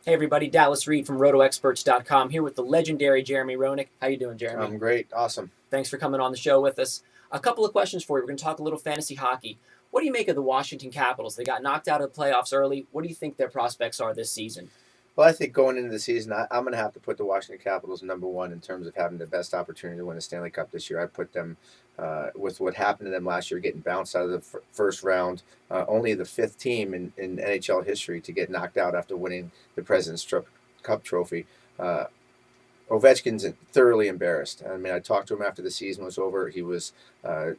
Hey everybody, Dallas Reed from RotoExperts.com here with the legendary Jeremy Roenick. How you doing, Jeremy? I'm great. Awesome. Thanks for coming on the show with us. A couple of questions for you. We're going to talk a little fantasy hockey. What do you make of the Washington Capitals? They got knocked out of the playoffs early. What do you think their prospects are this season? Well, I think going into the season, I'm going to have to put the Washington Capitals number one in terms of having the best opportunity to win a Stanley Cup this year. I put them with what happened to them last year, getting bounced out of the first round. Only the fifth team in NHL history to get knocked out after winning the President's Cup trophy. Ovechkin's thoroughly embarrassed. I mean, I talked to him after the season was over. He was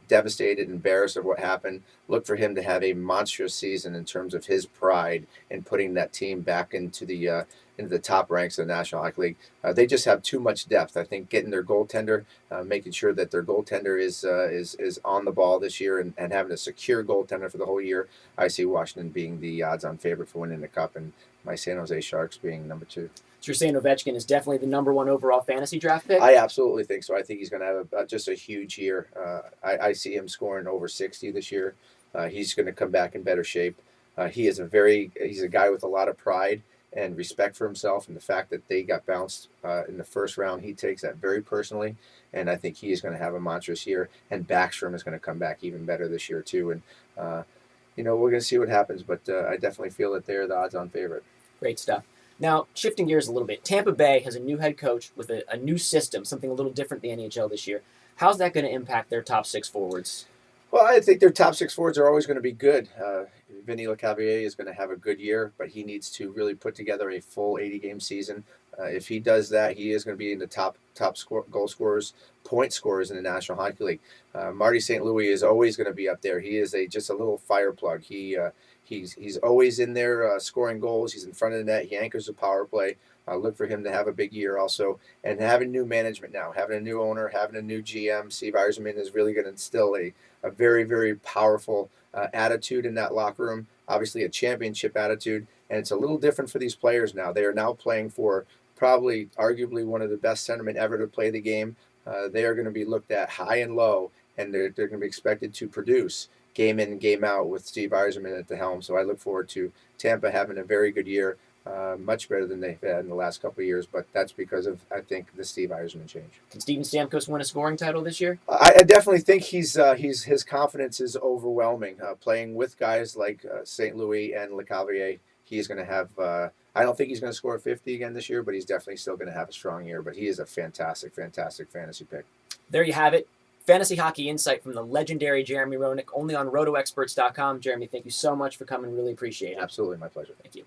devastated, embarrassed of what happened. Look for him to have a monstrous season in terms of his pride and putting that team back into the top ranks of the National Hockey League. They just have too much depth. I think getting their goaltender, making sure that their goaltender is on the ball this year and having a secure goaltender for the whole year. I see Washington being the odds-on favorite for winning the Cup, and my San Jose Sharks being number two. So you're saying Ovechkin is definitely the number one overall fantasy draft pick? I absolutely think so. I think he's going to have just a huge year. I see him scoring over 60 this year. He's going to come back in better shape. He's a guy with a lot of pride and respect for himself, and the fact that they got bounced in the first round, he takes that very personally, and I think he is going to have a monstrous year, and Backstrom is going to come back even better this year too, and we're going to see what happens, but I definitely feel that they're the odds-on favorite. Great stuff. Now, shifting gears a little bit, Tampa Bay has a new head coach with a new system, something a little different than the NHL this year. How's that going to impact their top six forwards? Well, I think their top six forwards are always going to be good. Vinny Lecavalier is going to have a good year, but he needs to really put together a full 80-game season. If he does that, he is going to be in the top goal scorers, point scorers in the National Hockey League. Marty St. Louis is always going to be up there. He is just a little fire plug. He's always in there scoring goals. He's in front of the net. He anchors the power play. Look for him to have a big year also. And having new management now, having a new owner, having a new GM, Steve Yzerman is really going to instill a very, very powerful attitude in that locker room. Obviously a championship attitude. And it's a little different for these players now. They are now playing for probably arguably one of the best centermen ever to play the game. They are going to be looked at high and low, and they're going to be expected to produce game in and game out with Steve Yzerman at the helm. So I look forward to Tampa having a very good year, much better than they've had in the last couple of years. But that's because of, I think, the Steve Yzerman change. Can Steven Stamkos win a scoring title this year? I definitely think his confidence is overwhelming. Playing with guys like St. Louis and Lecavalier, he's going to have. I don't think he's going to score 50 again this year, but he's definitely still going to have a strong year. But he is a fantastic, fantastic fantasy pick. There you have it. Fantasy hockey insight from the legendary Jeremy Roenick, only on RotoExperts.com. Jeremy, thank you so much for coming. Really appreciate it. Absolutely, my pleasure. Thank you.